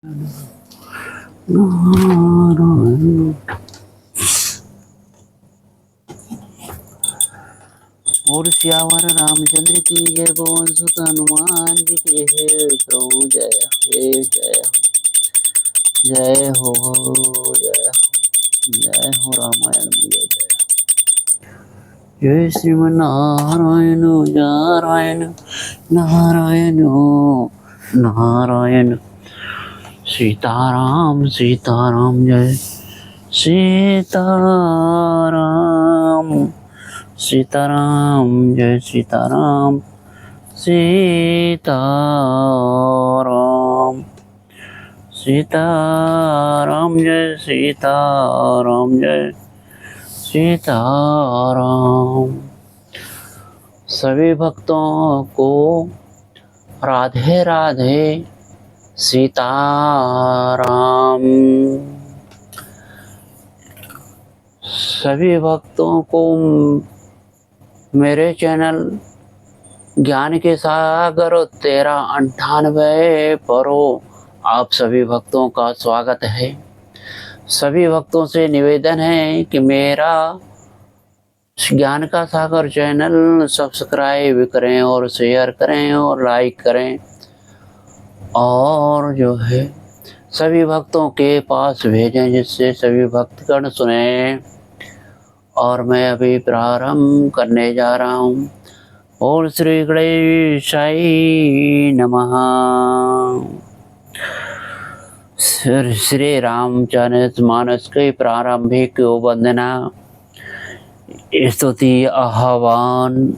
नारायण। और सियावर रामचंद्र की जय, पवन सुत हनुमान जी की जय। प्रभु जय हे जय जय हो जय जय हो रामायण जय जय जय श्रीमन्नारायण नारायण नारायण नारायण। सीताराम सीताराम जय सीताराम सीताराम जय सीताराम सीताराम सीताराम जय सीताराम जय सीताराम। सभी भक्तों को राधे राधे सीताराम। सभी भक्तों को मेरे चैनल ज्ञान के सागर 1398 पर आप सभी भक्तों का स्वागत है। सभी भक्तों से निवेदन है कि मेरा ज्ञान का सागर चैनल सब्सक्राइब करें और शेयर करें और लाइक करें, और जो है सभी भक्तों के पास भेजें जिससे सभी भक्तगण सुने। और मैं अभी प्रारंभ करने जा रहा हूँ। ओम श्री गणेशाय नमः। श्री रामचरित मानस के प्रारंभिक वंदना स्तुति आह्वान।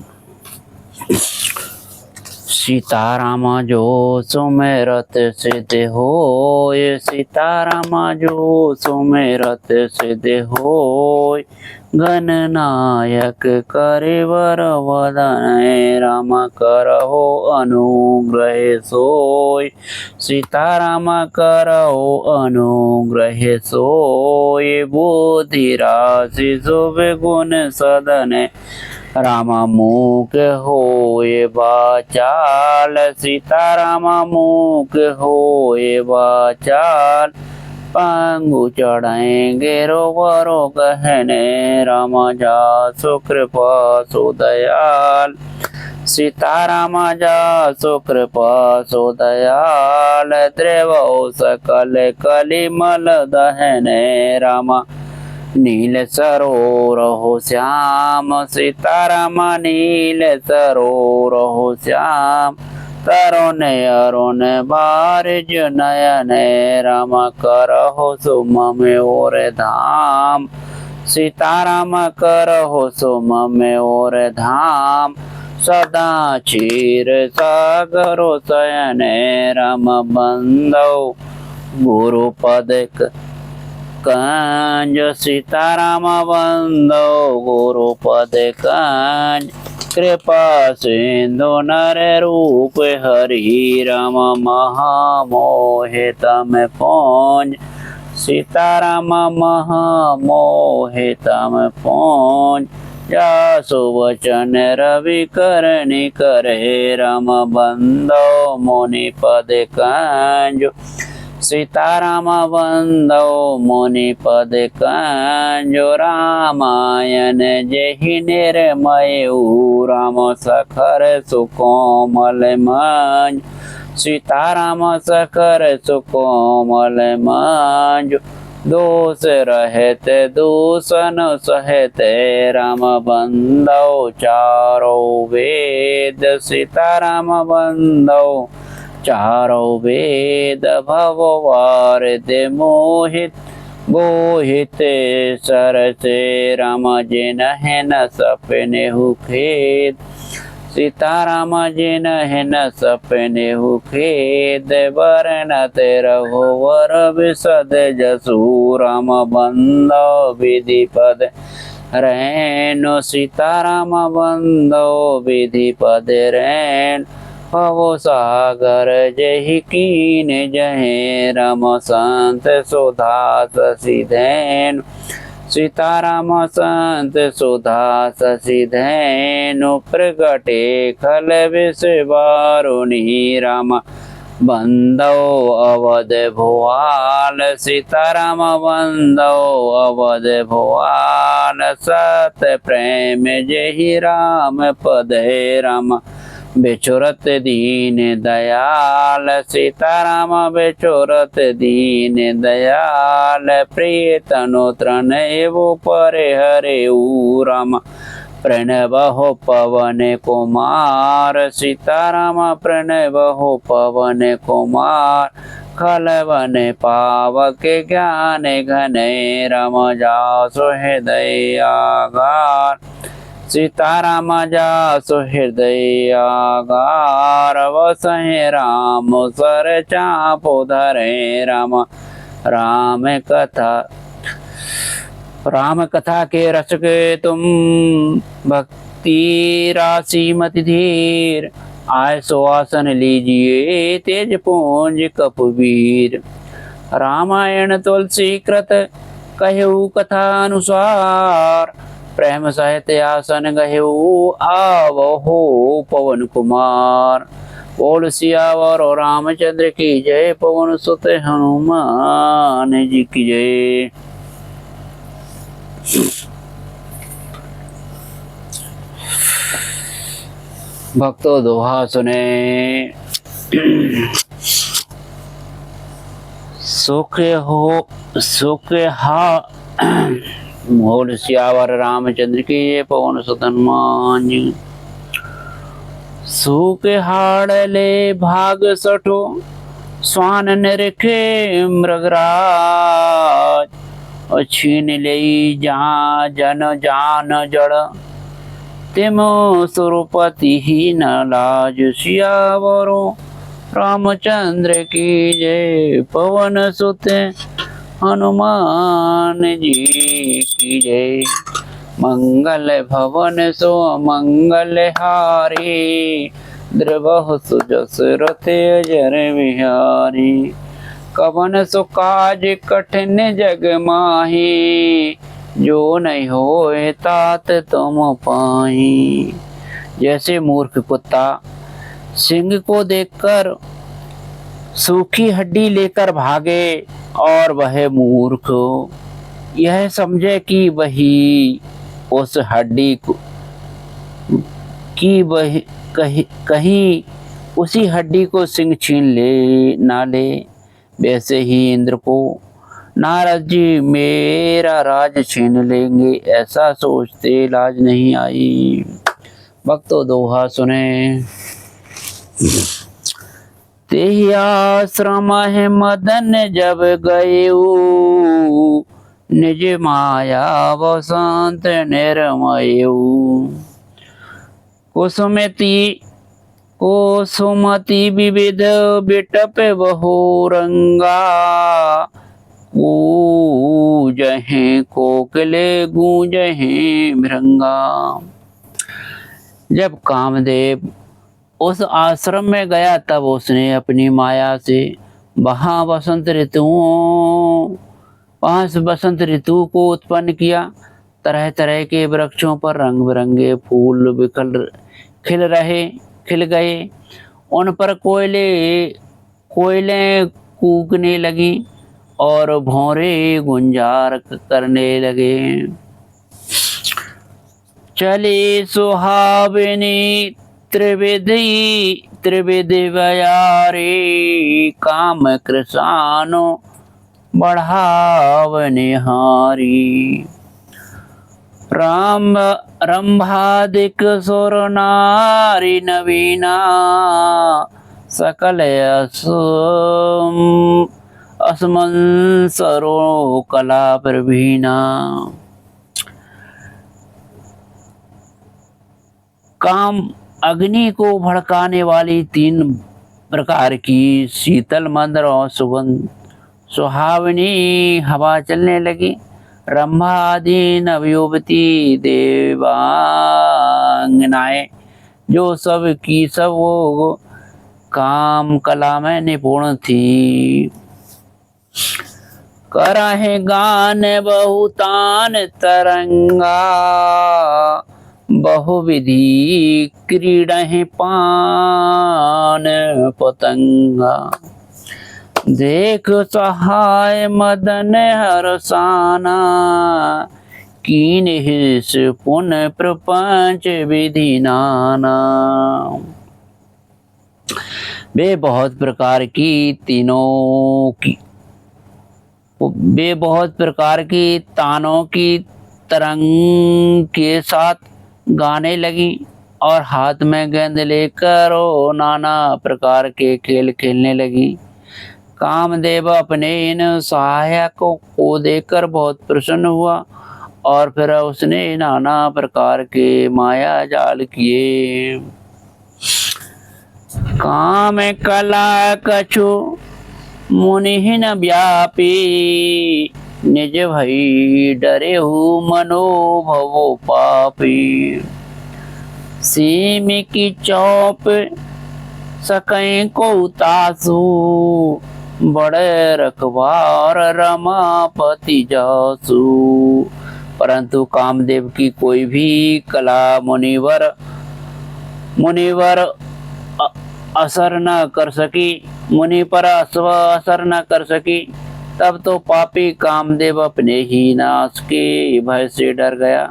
सीताराम जो सुमिरत सिद्ध होय, सीताराम जो सुमिरत सिद्ध होय। गणनायक करिवर वदन, राम करहो अनुग्रह सोय। सीताराम करहो अनुग्रह सोय। बुद्धि राशि शुभ गुण सदन, राम मूक होए वाचाल। सीताराम मूक होए वाचाल। पंगु चढ़ेंगे रोवरो गहने, राम जासु कृपा सो दयाल। सीताराम जासु कृपा सो दयाल। द्रवो सकल कलिमल दहने, राम नील सरोरहो श्याम। सीताराम नील सरोरहो श्याम। तरुण अरुण बारिज नयन, राम करहो सुमम और धाम। सीताराम करहो सुमम और धाम। सदा क्षीर सागरो शयन, राम बंदौ गुरुपद कंज। सीताराम बंदो गुरुपद कंज। कृपा सिंधु नर रूप हरि, राम महामोहि तम पहुँच। सीताराम महामोहि तम पहुँच। जासु वचन रवि करनि करे, राम बंदो मुनि पद कंज। सीताराम बंदो मुनि पद कंज। रामायण जेहि निर्मय, राम सखर सुकोमल मंज। सीताराम सखर सुकोमल मंज। दोष रहत दूषण सहत, राम बंदो चारो वेद। सीताराम बंदो चारो वेद। भववारिध मोहित बोहित सरसे, राम जिनहि न सपनेहु खेद। सीताराम जिनहि न सपनेहु खेद। बरनत रघुवर बिशद जसु, राम बंदो विधि पद रैनो। सीताराम बंदो विधि पद रैन। भव सागर जहि कीन जहे, राम संत सुधा शशि धैनु। सीताराम संत सुधा शशि धैनु। प्रगटे खल विष बारुणी, राम बंदो अवध भुआल सीताराम बंदो अवध भुआल सत प्रेम जहि राम पद राम बेचोरत दीन दयाल सीताराम बेचोरत दीन दयाल प्रिय तनु तृण एवो परे हरे राम प्रणव पवन कुमार सीताराम प्रणव पवन कुमार खलवन पावक ज्ञान घन राम जासु हृदय आगार सीताराम जासु हृदय आगार वसहि राम सर चापो धरे राम राम कथा के रस के तुम भक्ति राशि मति धीर आय सुवासन लीजिए तेज पुंज कपवीर रामायण तुलसी कृत कहु कथा अनुसार प्रेम सहित आसन गहु आवहो पवन कुमार बोल सियावर रामचंद्र की जय पवन सुत हनुमान जी की जय। भक्तों दोहा सुने। सुख हा मोल सियावर रामचंद्र की ये पवन सुत हनुमान जी। सुख हाड़ले भाग सठो स्वान निरखे मृगराज छीन ले जन जान जड़ तिमो सुरपति ही न लाज सियावरो रामचंद्र की जय पवन सुत हनुमान जी की जय। मंगल भवन सो मंगल हारी द्रवहु सुजस रथ अजर बिहारी कवन सो काज कठिन जग माही जो नहीं होए तात तुम पाई। जैसे मूर्ख कुत्ता सिंह को देखकर सूखी हड्डी लेकर भागे और वह मूर्ख यह समझे कि वही उस हड्डी को कि वह कहीं उसी हड्डी को सिंह छीन ले ना ले, वैसे ही इंद्र को नारद जी मेरा राज छीन लेंगे ऐसा सोचते लाज नहीं आई। भक्तों दोहा सुने। तेहि आश्रम है मदन जब गयऊ निज माया बसंत निर्मयऊ कुसुमति विविध बिटप बहु रंगा गूंजहि कोकिले गूंजहि भृंगा। जब कामदेव उस आश्रम में गया तब उसने अपनी माया से वहाँ बसंत ऋतु को उत्पन्न किया। तरह तरह के वृक्षों पर रंग बिरंगे फूल खिल गए। उन पर कोयलें कूकने लगी और भौरे गुंजार करने लगे। चले सुहावनी त्रिविधि बयारे काम कृसानो बढ़ावने हारी। रंभादिक सुर नारी नवीना सकल असमंसरो कला प्रवीणा। काम अग्नि को भड़काने वाली 3 प्रकार की शीतल मंद्र और सुहावनी हवा चलने लगी। रंभा आदि नवयुवती देवांगनाएं जो सब की सब वो काम कला में निपुण थी। करहे गान बहुतान तरंगा बहुविधि क्रीडहि पान पतंगा। देख सहाय मदन हरसाना, कीन्हिस पुन प्रपंच विधि नाना। वे बहुत प्रकार की तानों की तरंग के साथ गाने लगी और हाथ में गेंद लेकर वो नाना प्रकार के खेल खेलने लगी। कामदेव अपने इन सहायकों को देखकर बहुत प्रसन्न हुआ और फिर उसने नाना प्रकार के माया जाल किए। काम कला कछु मुनिहीन व्यापी, निज भई डरे हु मनोभवो पापी। सीम की चौप सकै को तासु, बड़े रखवार रमापति जासु। परंतु कामदेव की कोई भी कला मुनिवर असर न कर सकी, मुनि पर असर न कर सकी। तब तो पापी कामदेव अपने ही नाश के भय से डर गया।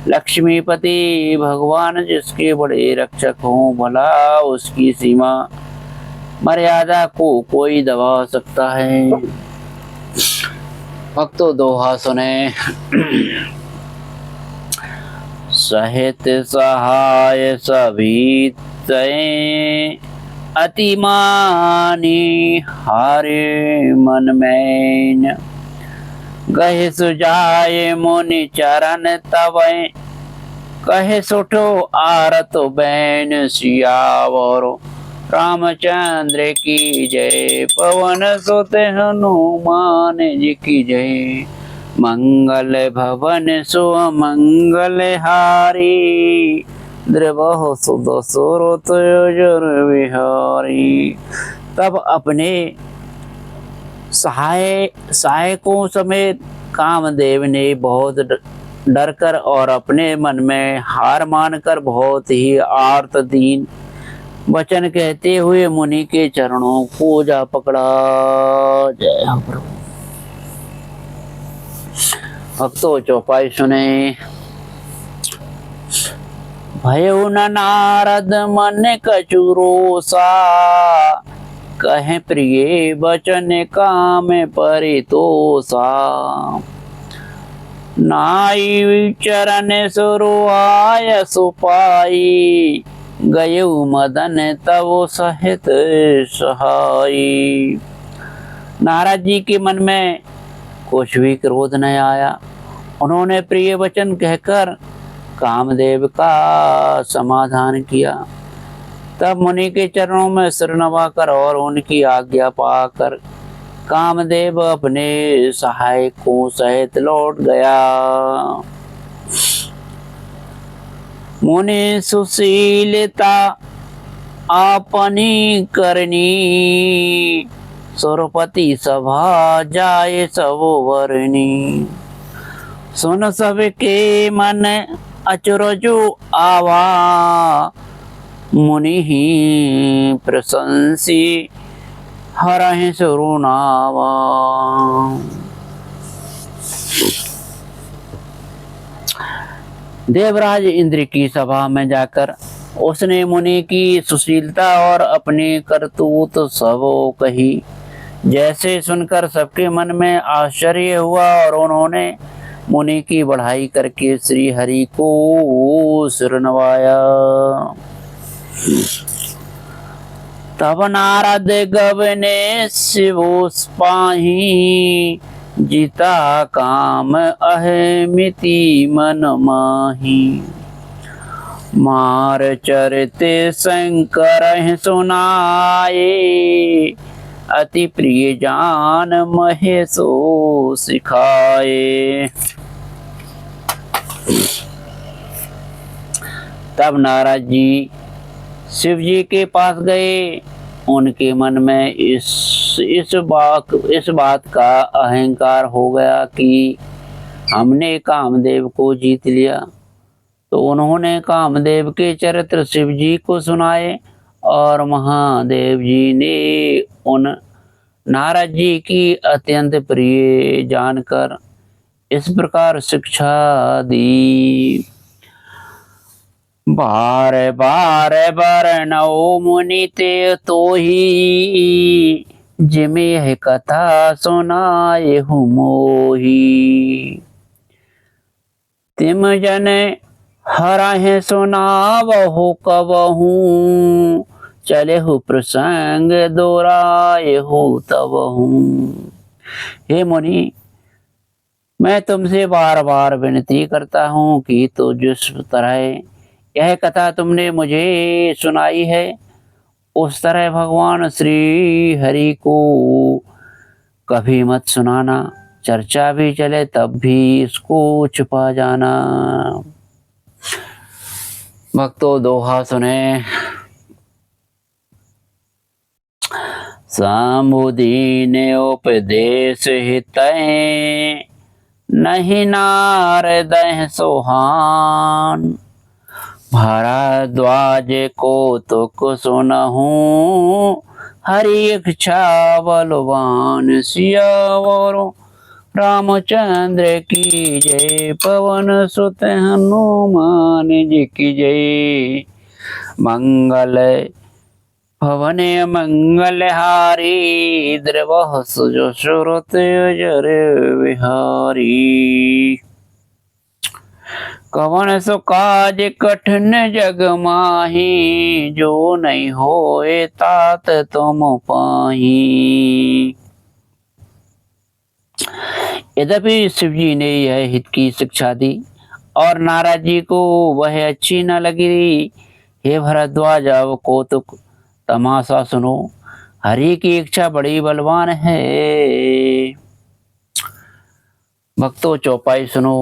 लक्ष्मीपति भगवान जिसके बड़े रक्षक हों, भला उसकी सीमा मर्यादा को कोई दबा सकता है। भक्तों दोहा सुने। सहित सहाय सभी तय, अति मानी हारे मन में। गहे सुजाए मुनि चरण तवै, कहे सुठो आरत बैन सियावर। रामचंद्र की जय, पवन सुत हनुमान जी की जय। मंगल भवन सुमंगल हारी, द्रवहु सुदशरथ अजर बिहारी। तब अपने सहायकों समेत कामदेव ने बहुत डरकर और अपने मन में हार मानकर बहुत ही आर्त दीन वचन कहते हुए मुनि के चरणों को जा पकड़ा। जय हो प्रभु। भक्तों चौपाई सुने। भयो न नारद मन कछु रोसा, कहे प्रिय बचन काम परितोषा। नाई चरण सुरुआय सुपाई, गयउ मदन तव सहित सहाई। नारद जी के मन में कुछ भी क्रोध न आया। उन्होंने प्रिय वचन कहकर कामदेव का समाधान किया। तब मुनि के चरणों में सिर नवाकर और उनकी आज्ञा पाकर कामदेव अपने सहायकों सहित लौट गया। मुनि सुशीलता आपनी करनी, सुरपति सभा जाए सब वरनी। सुन सबके मन अचरजो आवा, मुनि ही प्रशंसी हरहि सुरुनावा। देवराज इंद्र की सभा में जाकर उसने मुनि की सुशीलता और अपनी करतूत सब कही। जैसे सुनकर सबके मन में आश्चर्य हुआ और उन्होंने मुनि की बढ़ाई करके श्री हरि को सिर नवाया। तब नारद गवने शिवोस पाही, जीता काम अहमिति मन माही। मार चरते शंकर सुनाए, अति प्रिय जान महेशो सिखाए। तब नारद जी शिव जी के पास गए। उनके मन में इस बात का अहंकार हो गया कि हमने कामदेव को जीत लिया। तो उन्होंने कामदेव के चरित्र शिव जी को सुनाए और महादेव जी ने उन नारद जी की अत्यंत प्रिय जानकर इस प्रकार शिक्षा दी। बार बार बरनौ मुनि ते तो ही जिम यह कथा सुनाए मोही। तिम जन हरहि सुनावहु कबहू चलेहु प्रसंग दोहराएहु तबहू। हे मुनि, मैं तुमसे बार बार विनती करता हूँ कि तो जिस तरह यह कथा तुमने मुझे सुनाई है उस तरह भगवान श्री हरि को कभी मत सुनाना। चर्चा भी चले तब भी इसको छुपा जाना। भक्तों, दोहा सुने। शंभुदीन उपदेश हितै नहीं नारद सोहान। भारद्वाज को तुक सुनहु हरि इच्छा बलवान। सियावर रामचंद्र की जय, पवन सुत हनुमान जी की जय। मंगल भवन मंगलहारी, द्रवह सुजो सुरत जर विहारी। कवन सो काज कठिन जग माही, जो नहीं होए तात तुम पाही। यद्यपि शिव जी ने यह हित की शिक्षा दी और नारद जी को वह अच्छी न लगी। हे भरद्वाज, अब कौतुक तमाशा सुनो। हरि की इच्छा बड़ी बलवान है। भक्तों, चौपाई सुनो।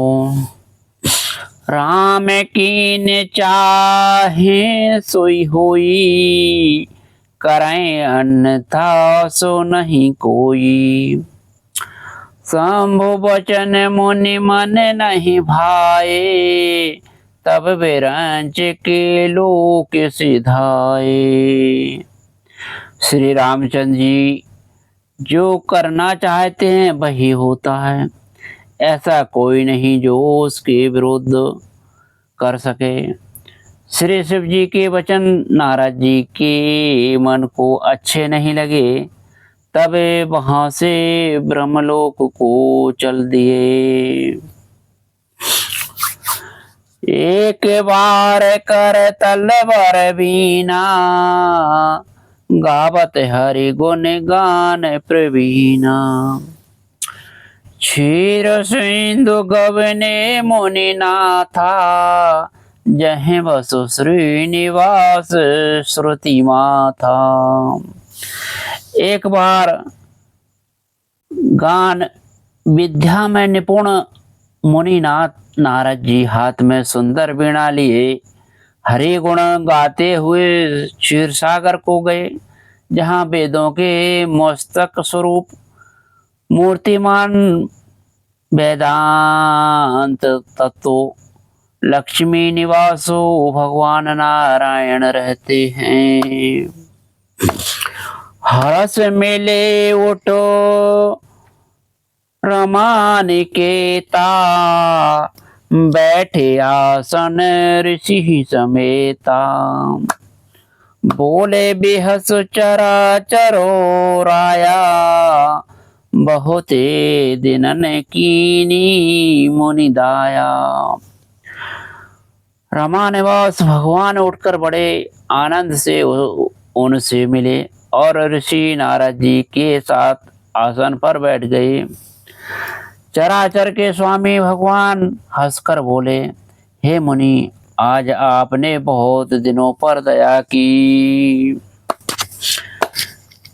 राम कीन चाहे सोई होई, करें अन्यथा सो नहीं कोई। शंभु बचन मुनि मन नहीं भाए, तब बिरंच के लोक सिधाए। श्री रामचंद्र जी जो करना चाहते हैं वही होता है। ऐसा कोई नहीं जो उसके विरुद्ध कर सके। श्री शिव जी के वचन नारद जी के मन को अच्छे नहीं लगे, तब वहां से ब्रह्मलोक को चल दिए। एक बार कर तलवर बीना, गावत हरि गुण गान प्रवीणा। क्षीर सिंधु गवने मुनि नाथा, जहे बसु श्रीनिवास श्रुति माथा। एक बार गान विद्या में निपुण मुनिनाथ नारद जी हाथ में सुंदर वीणा लिए हरि गुण गाते हुए क्षीर सागर को गए, जहाँ वेदों के मस्तक स्वरूप मूर्तिमान वेदांत तत्व लक्ष्मी निवासो भगवान नारायण रहते हैं। हरस मिले उठो रमानिकेता, बैठे आसन ऋषि समेता। बोले बेहस चरा चरो राया, बहुते दिनन कीनी मुनि दाया। रमानिवास भगवान उठकर बड़े आनंद से उनसे मिले और ऋषि नारद जी के साथ आसन पर बैठ गए। चराचर के स्वामी भगवान हंसकर बोले, हे मुनि, आज आपने बहुत दिनों पर दया की।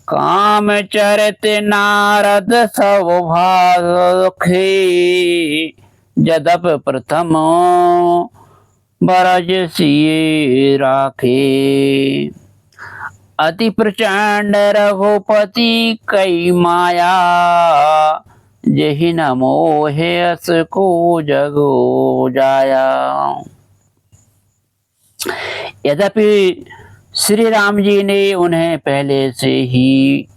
काम चरित नारद सब भाखे, जदप प्रथम बरज सिए राखे। अति प्रचंड रघुपति कई माया, जहि न मोहे अस को जगो जाया। यद्यपि श्री राम जी ने उन्हें पहले से ही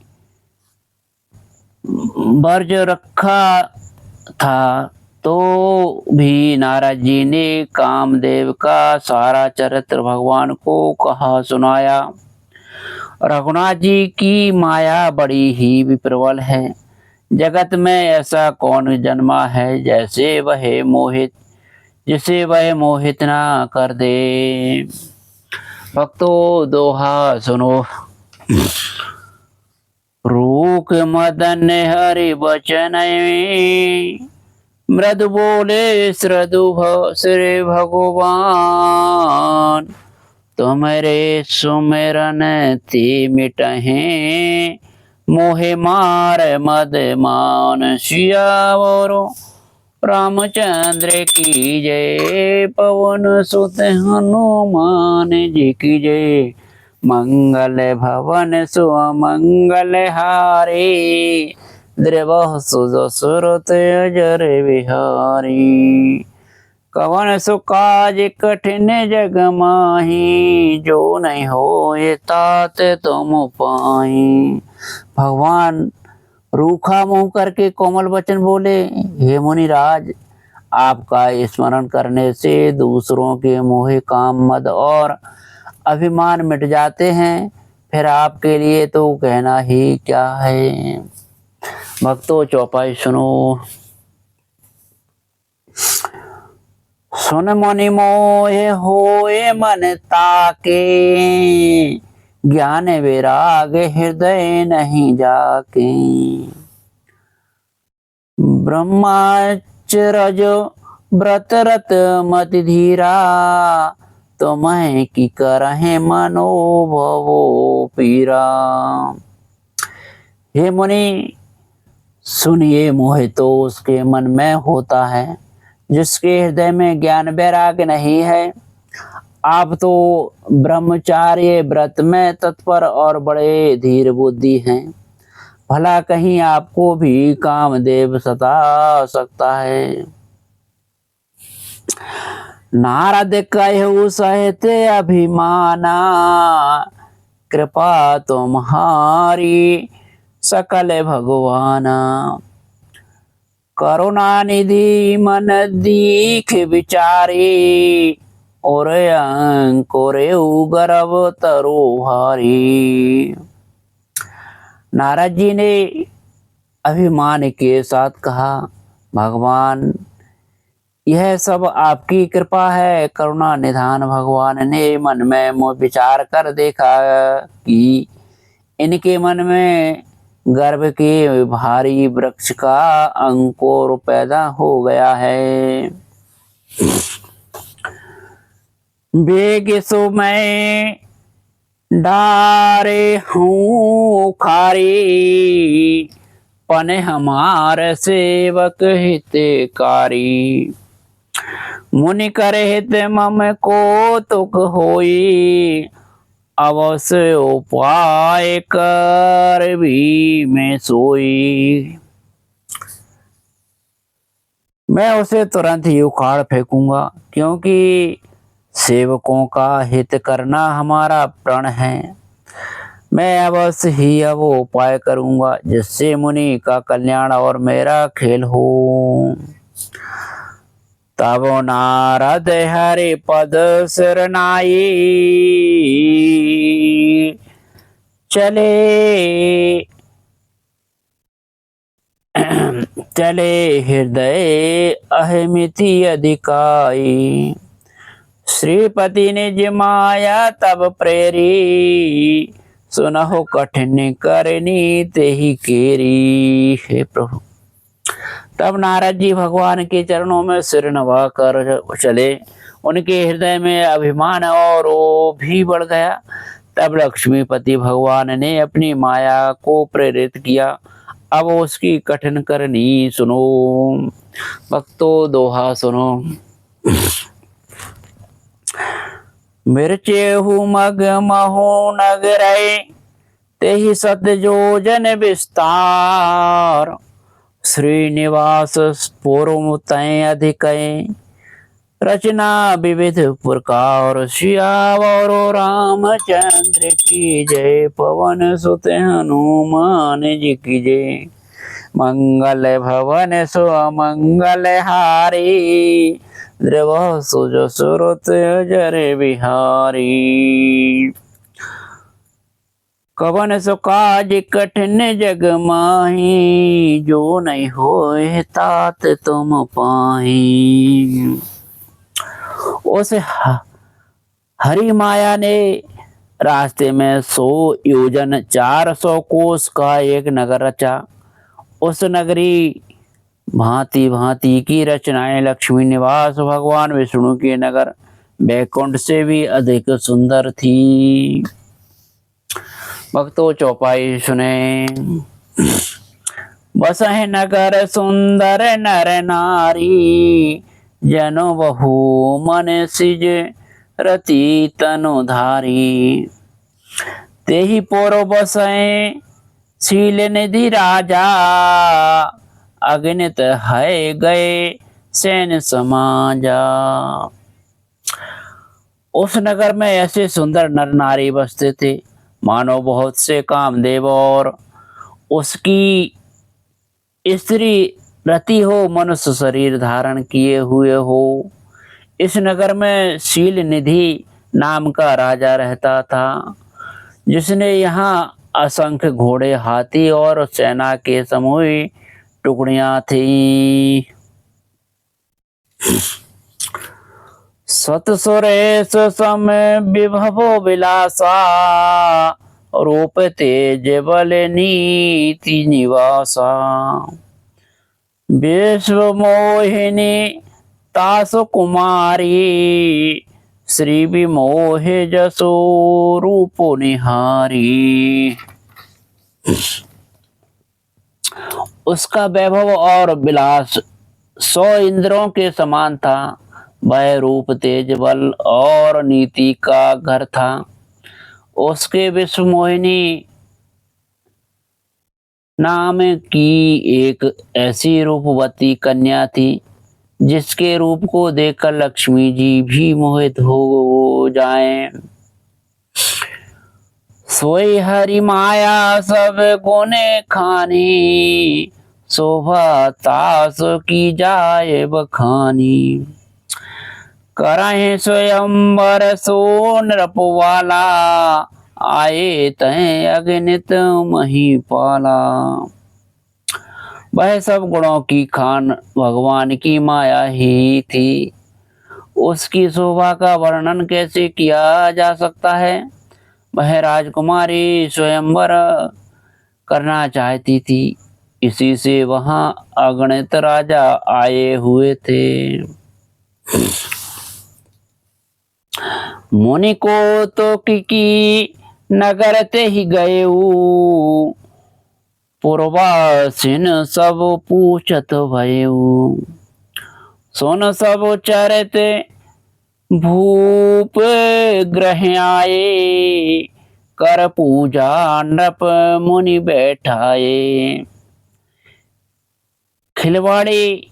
वर्ज रखा था, तो भी नारद जी ने कामदेव का सारा चरित्र भगवान को कहा सुनाया। रघुनाथ जी की माया बड़ी ही प्रबल है। जगत में ऐसा कौन जन्मा है जिसे वह मोहित ना कर दे। भक्तों दोहा सुनो। रूक मदन हरि बचन मृदु बोले श्री भगवान। तुम्हारे सुमिरन ते मिटहे मोहे मार मद मान। सियावरो रामचंद्र की जय, पवन सुत हनुमान जी की जय। मंगल भवन सुमंगल हारे, द्रवहु सुरत अजर बिहारी। कवन सो काज कठिन जग माही, जो नहीं होए तात तुम पाई। भगवान रूखा मुंह करके कोमल वचन बोले, हे मुनिराज, आपका स्मरण करने से दूसरों के मोह काम मद और अभिमान मिट जाते हैं, फिर आपके लिए तो कहना ही क्या है। भक्तों चौपाई सुनो। सुन मुनि मोह होए मन ताके, ज्ञान वैराग हृदय नहीं जाके। ब्रह्मचर्य व्रत रत मति धीरा, तुम्हें की करहे मनोभवो पीरा। हे मुनि सुनिए, मोह तो उसके मन में होता है जिसके हृदय में ज्ञान वैराग्य नहीं है। आप तो ब्रह्मचार्य व्रत में तत्पर और बड़े धीर बुद्धि हैं। भला कहीं आपको भी कामदेव सता सकता है। नारद कहु सहित अभिमाना, कृपा तुम्हारी सकल भगवाना। करुणा निधि मन दीख विचारी, और अंकुर गर्भ तरु भारी। नारद जी ने अभिमान के साथ कहा, भगवान यह सब आपकी कृपा है। करुणा निधान भगवान ने मन में विचार कर देखा कि इनके मन में गर्भ के भारी वृक्ष का अंकुर पैदा हो गया है। बेग सो मैं डारे हूँ खारी, पने हमार सेवक हितकारी। मुनि कर हित मम को तुक होई, अवश्य उपाय कर भी मैं सोई। मैं उसे तुरंत ही उखाड़ फेंकूंगा, क्योंकि सेवकों का हित करना हमारा प्रण है। मैं अवश्य ही अब उपाय करूंगा जिससे मुनि का कल्याण और मेरा खेल हो। तब नारद हरि पद शरणाई, चले हृदय अहमिति अधिकाई। श्रीपति ने जमाया तब प्रेरी, सुनहो कठिन करनी तेहि केरी। हे प्रभु, तब नारद जी भगवान के चरणों में सिर नवा कर चले। उनके हृदय में अभिमान और वो भी बढ़ गया। तब लक्ष्मीपति भगवान ने अपनी माया को प्रेरित किया। अब उसकी कठिन करनी सुनो। भक्तों दोहा सुनो। मिर्चेहु मग महो नगरय, तेहि सत जोजन विस्तार। श्रीनिवास पूर्व तय अधिकय, रचना विविध प्रकार सियावर रामचंद्र की जय। पवन सुत हनुमान जी की जय। मंगल भवन सो मंगल हारी। द्रव सुज सुरत जर बिहारी। कवन सो काज कठिन जग माही। जो नहीं होए तात तुम पाही। उस हरि माया ने रास्ते में 100 योजन 400 कोस का एक नगर रचा। उस नगरी भांति भांति की रचनाएं लक्ष्मी निवास भगवान विष्णु के नगर बैकुंठ से भी अधिक सुंदर थी। भक्तों चौपाई सुने। बसहि नगर सुंदर नर नारी। जनो बहु मन सिज रति तनु धारी। तेहि पोरो बसै शील निधि राजा। अगणित है गए सैन समाजा। उस नगर में ऐसे सुंदर नर नारी बसते थे मानो बहुत से कामदेव और उसकी स्त्री रति हो मनुष्य शरीर धारण किए हुए हो। इस नगर में शील निधि नाम का राजा रहता था जिसने यहाँ असंख्य घोड़े हाथी और सेना के समूह टुकड़ियां थी। सत सुरेश सम विभवो विलासा। रूप तेज बल नीति निवासा। विश्व मोहिनी तासु कुमारी। श्री विमोह जसो रूप निहारी। उसका वैभव और विलास 100 इंद्रों के समान था। वह रूप तेज बल और नीति का घर था। उसके विश्व मोहिनी नाम की एक ऐसी रूपवती कन्या थी जिसके रूप को देखकर लक्ष्मी जी भी मोहित हो जाएं। सोई हरि माया सब गुने खानी। शोभा तास की जाए बखानी। करहि स्वयंवर सो नृपवाला। आए तय अगणित महीपाला। वह सब गुणों की खान भगवान की माया ही थी। उसकी शोभा का वर्णन कैसे किया जा सकता है। वह राजकुमारी स्वयंवर करना चाहती थी इसी से वहां अगणित राजा आए हुए थे। मुनि को तो की नगर ते ही गए। पूर्वासिन सब पूछत भयऊ। सुन सब चरत भूप ग्रह आए। कर पूजा नृप मुनि बैठाए। खिलवाड़ी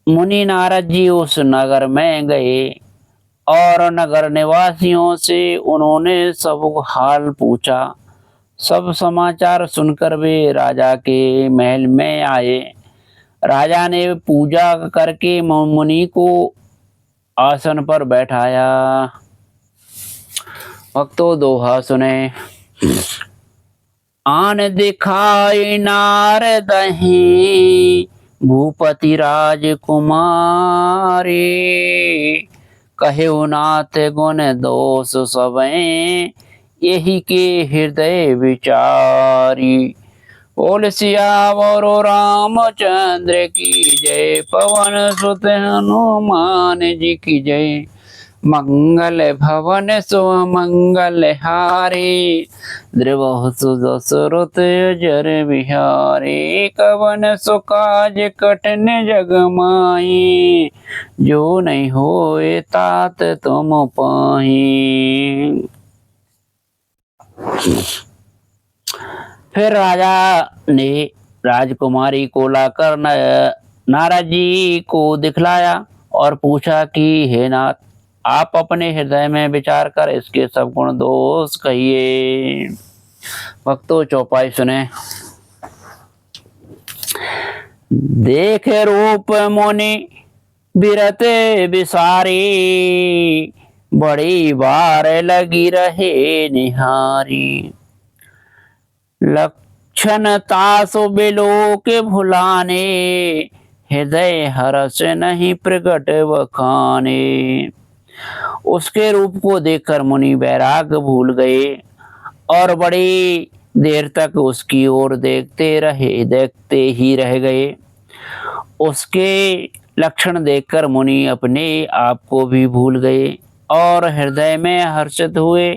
मुनि नारद जी उस नगर में गए और नगर निवासियों से उन्होंने सब हाल पूछा। सब समाचार सुनकर वे राजा के महल में आए। राजा ने पूजा करके मुनि को आसन पर बैठाया। भक्तों दोहा सुने। आन दिखाई नारद ही। भूपति राजकुमारी। कहे नाथ गुण दोष सबे। यही के हृदय विचारी। बोल सियावर रामचंद्र की जय। पवन सुत हनुमान जी की जय। मंगल भवन सो मंगल हारी। द्रवहु सुरत जर बिहारी। कवन सो काज कठिन जग माही। जो नहीं होए तात तुम पाही। फिर राजा ने राजकुमारी को लाकर नारद जी को दिखलाया और पूछा कि हे नाथ, आप अपने हृदय में विचार कर इसके सब गुण दोष कहिए। भक्तों चौपाई सुने। देखे रूप मुनि बिरते बिसारी, बड़ी बार लगी रहे निहारी। लक्षण तासु बिलो के भुलाने, हृदय हर्ष नहीं प्रकट बखाने। उसके रूप को देखकर मुनि वैराग भूल गए और बड़ी देर तक उसकी ओर देखते ही रह गए। उसके लक्षण देखकर मुनि अपने आप को भी भूल गए और हृदय में हर्षित हुए,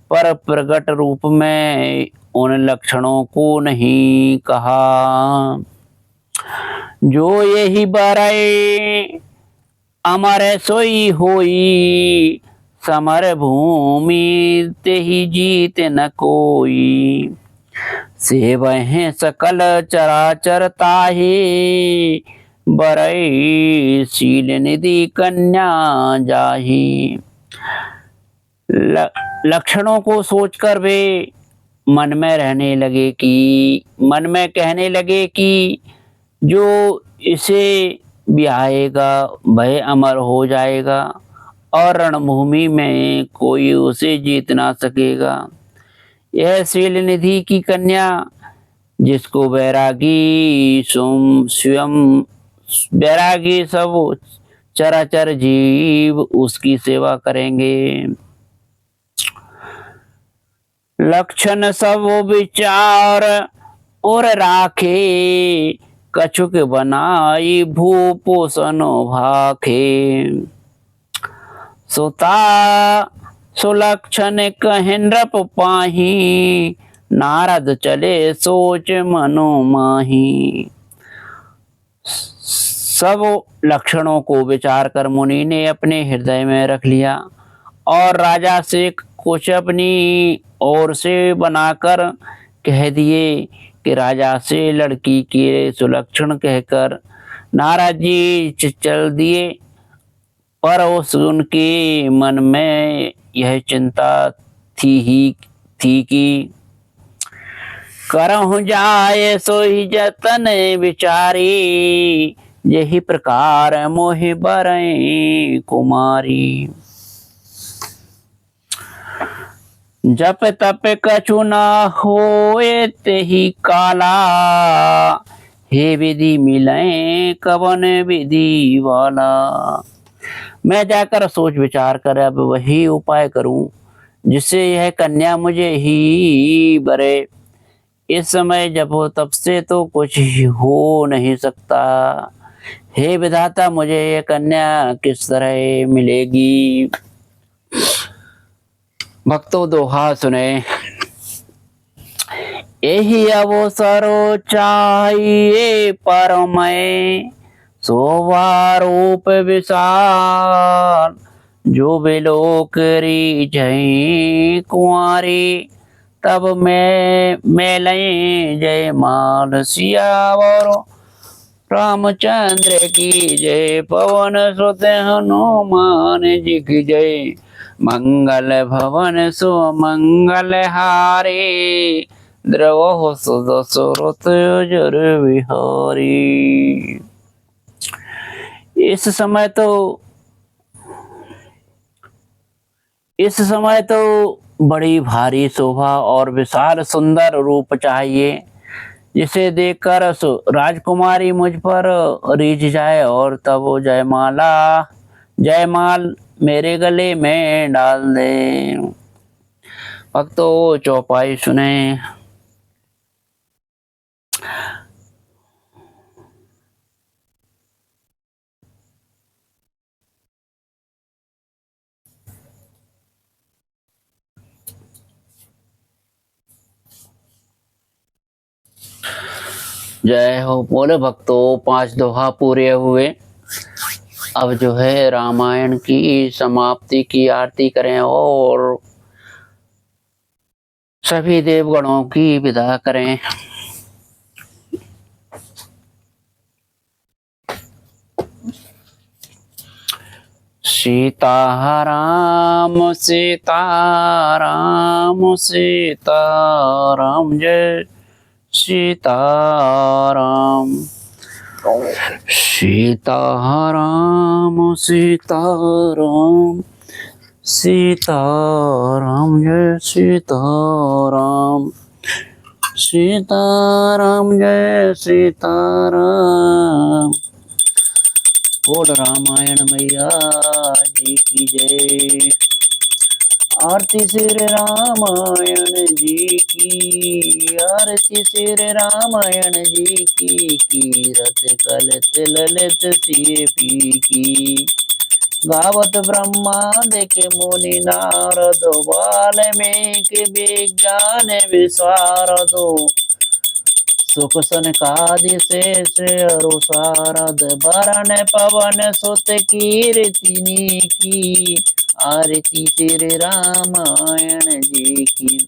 पर प्रकट रूप में उन लक्षणों को नहीं कहा। जो यही बरए अमर सोई होई, समर भूमि ते ही जीत न कोई। सेवह सकल चराचर ताहि, बरई शील निधि कन्या जाहि। लक्षणों को सोचकर वे मन में कहने लगे कि जो इसे ब्याहेगा वह अमर हो जाएगा और रणभूमि में कोई उसे जीत ना सकेगा। यह शील निधि की कन्या, जिसको बैरागी सब चराचर जीव उसकी सेवा करेंगे। लक्षण सब विचार और राखे, कछुक बनाई भूपोषण भाखे। सुता सुलक्षण कह नृप पाही, नारद चले सोच मनो माही। सब लक्षणों को विचार कर मुनि ने अपने हृदय में रख लिया और राजा से कुछ अपनी ओर से बनाकर कह दिए कि राजा से लड़की के सुलक्षण कहकर नारद जी चल दिए। पर उनके मन में यह चिंता थी कि करहु जाए सोई जतन विचारी, यही प्रकार मोहि बरई कुमारी। जप तप कछु न होए तेहि काला, हे विधि मिले कवन विधि वाला। मैं जाकर सोच विचार कर अब वही उपाय करूं जिससे यह कन्या मुझे ही बरे। इस समय जब हो तब से तो कुछ हो नहीं सकता। हे विधाता, मुझे यह कन्या किस तरह मिलेगी। भक्तों दोहा सुने। यही अवसर चाहिए परमय, शोभा रूप विशाल। जो बिलोक जय कुंवारी, तब मैं लय जय माल सियावर। रामचंद्र की जय, पवन सुत हनुमान जी की जय। मंगल भवन सुमंगल हारी, द्रवहु सुदशरथ जर विहारी। इस समय तो बड़ी भारी शोभा और विशाल सुंदर रूप चाहिए, जिसे देखकर राजकुमारी मुझ पर रीझ जाए और तब वो जयमाल मेरे गले में डाल दे। भक्तों चौपाई सुने। जय हो। बोले भक्तों 5 दोहा पूरे हुए। अब जो है रामायण की समाप्ति की आरती करें और सभी देवगणों की विदा करें। सीताराम सीताराम सीताराम जय सीताराम सीताराम सीताराम सीताराम जय सीताराम सीताराम जय सीताराम। बोल रामायण मैया जी की जय। आरती श्री रामायण जी की, आरती श्री रामायण जी की, कीरत कलत ललित सिय पी की। गावत ब्रह्मादिक मुनि नारद, वाल्मीकि विज्ञान विशारदो। सुख सनकादि शेष अरु शारद, बरन पवन सुत कीर्तिनि की। आरती श्री रामायण जी की।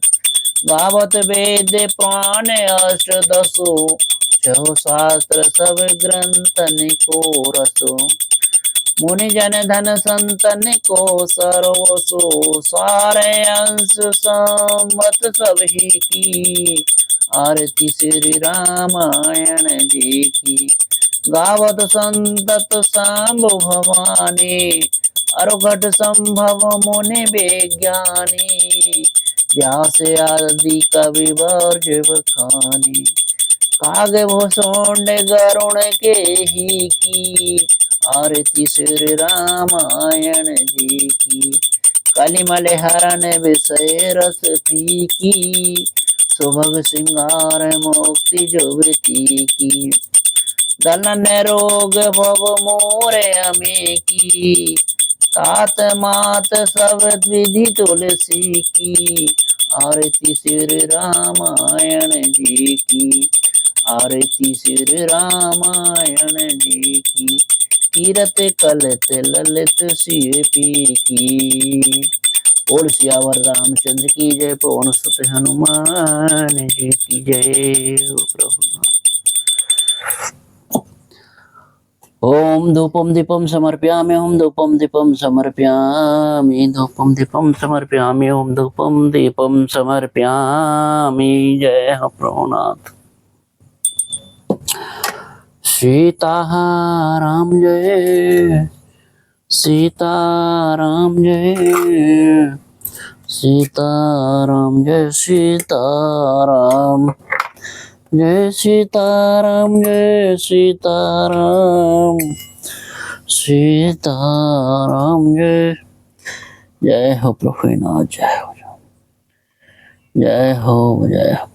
गावत वेद पुराण अष्टदशो, छह शास्त्र सब ग्रंथन को रसो। मुनि जन धन संतन को सर्वसो, सारे अंश सम्मत सब ही की। आरती श्री रामायण जी की। गावत संतत सांब भवानी, अरुघट संभव मुनि विज्ञानी। व्यास आदि कवि वर्ज बखानी, काग भूषण गरुण के ही की। आरती श्री रामायण जी की। कलिमल हरण विषय रस फीकी, सुभग सिंगार मुक्ति जुगती की। दलन रोग भव मोरे अमे की, तात मात सब विधि तुलसी की। आरती श्री रामायण जी की। आरती श्री रामायण जी की। कीरत कलत ललित सिय पी की। बोल सियावर रामचंद्र की जय, पवन सुत हनुमान जी की जय। प्रभु ओम धूपम दीपम समर्पयामि, ओम धूपम दीपम समर्पयामि, धूपम दीपम समर्पयामि, ओम धूपम दीपम समर्पयामि। जय हो प्रभुनाथ। सीताराम जय सीताराम जय सीताराम जय सीताराम जय सीताराम जय सीताराम सीताराम जय। जय हो प्रभुनाथ, जय हो जय हो जय हो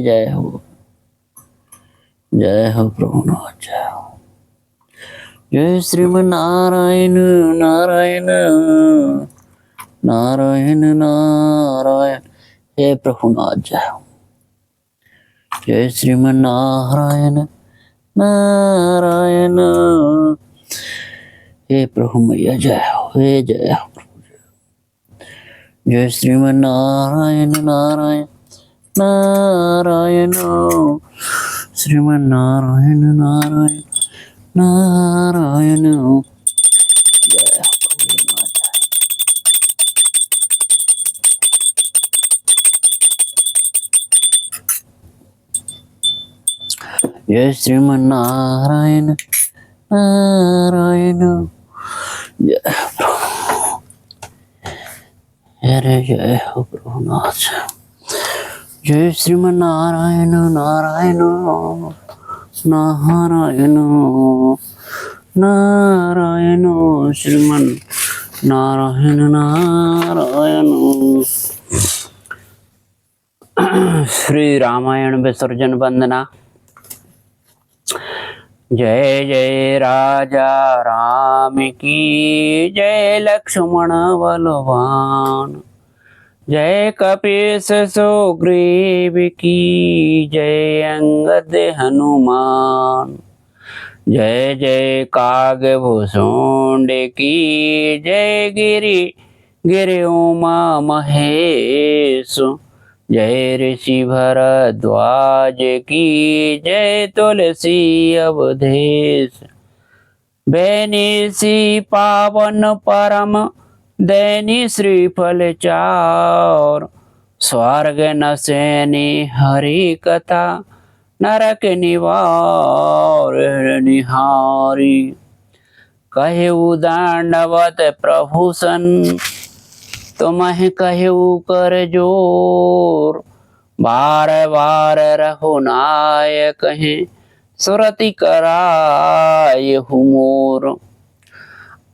जय हो जय हो प्रभुनाथ, जय हो। जय श्रीमन्नारायण नारायण नारायण नारायण। हे प्रभुनाथ जय हो। जय श्रीमन्नारायण नारायण। हे प्रभु मैया जय हो, हे जय हो प्रभु। जय श्रीमन्नारायण नारायण नारायण श्रीमन्नारायण नारायण नारायण। जय हो प्रभुनाथ। जय श्रीमन्नारायण नारायण। जय हरे जय हो प्रभुनाथ। जय श्रीमन्नारायण नारायण नारायण नारायण श्रीमन नारायण नारायण। श्री रामायण विसर्जन वंदना। जय जय राजा राम की जय, लक्ष्मण बलवान। जय कपीस सुग्रीव की जय, अंगद हनुमान। जय जय कागभूषुंड की जय, गिरि गिरि उमा महेश। जय ऋषि भरद्वाज की जय, तुलसी अवधेश। बेनिसी पावन परम दैनी श्रीफल चार। स्वर्ग न सैनी हरि कथा नरक निवार निहारी। कहु दांडवत प्रभु सन तुम्हें कहु कर जोर। बार बार रघुनायक हैं सुरति कराय मोर।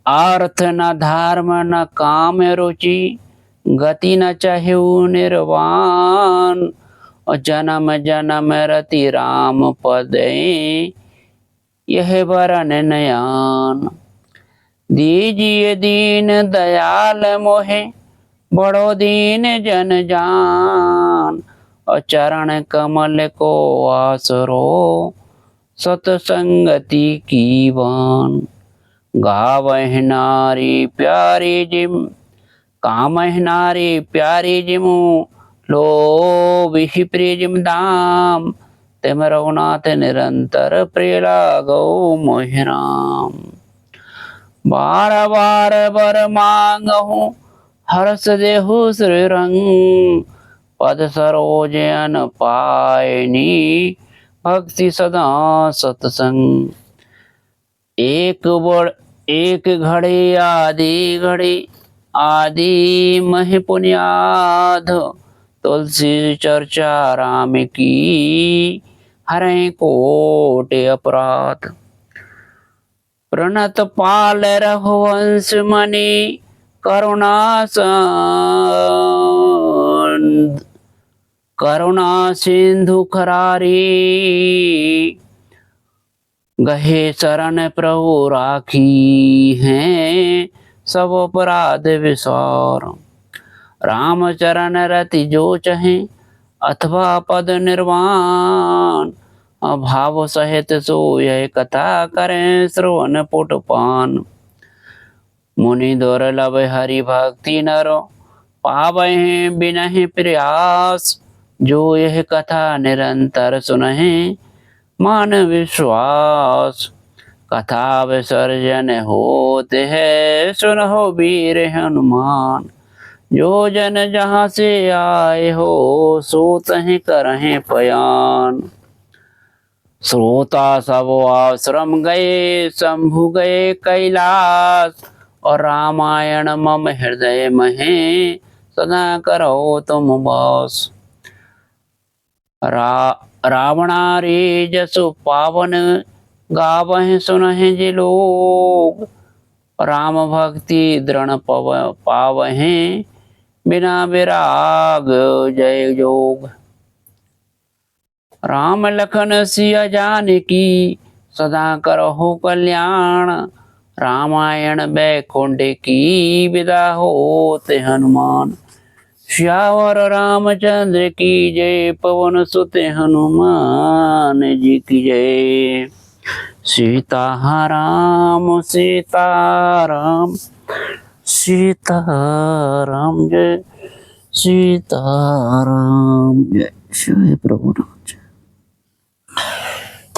अर्थ न धर्म न काम रुचि गति न चाहु निर्वाण। और जन्म जन्म रति राम पद यह वरन नयान। दीजिए दीन दयाल मोहे बड़ो दीन जन जान। और चरण कमल को आसरो सतसंगति की बान। गावह नारी प्यारी जिम कामह नारी प्यारी जिमु लो विहि प्रिय जिम दाम। तिम रघुनाथ निरंतर प्रिय लागो मोहि राम। बार बार बर मांगहु हर्ष देहु श्री रंग। पद सरोज अन पायनी भक्ति सदा सतसंग। एक घड़ी आदि महि पुण्याध। तुलसी चर्चा राम की हरै कोटि अपराध। प्रणत पाल रघुवंश मणि करुणा सिंधु खरारी। गहे शरण प्रभु राखी हैं सब अपराध विसार। राम चरण रति जो चहे अथवा पद निर्वाण। भाव सहित सो यह कथा करें श्रवण पुटपान। मुनि दुर्लभ हरि भक्ति नरो पावहि बिनहि प्रयास। जो यह कथा निरंतर सुनहि मान विश्वास। कथा विसर्जन होते है सुनहो वीर हनुमान। जो जन जहाँ से आए हो सो तहि करहि पयान। श्रोता सब आश्रम गए शंभु गए कैलाश। और रामायण मम हृदय महे सदा करो तुम वास। रावणारी जसु पावन गावहि सुनहि जे लोग। राम भक्ति दृढ़ पावहि बिना विराग जय जोग। राम लखन सिया जानकी सदा करहु कल्याण। रामायण बैकुंठ की विदा होते हनुमान। श्यावर रामचंद्र की जय पवन सुत हनुमान जी की जय। सीताराम सीताराम सीताराम जय सीताराम जय। जय प्रभु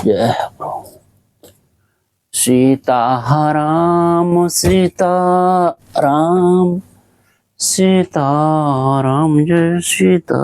जय प्रभु। सीताराम सीताराम सीताराम जय सीता।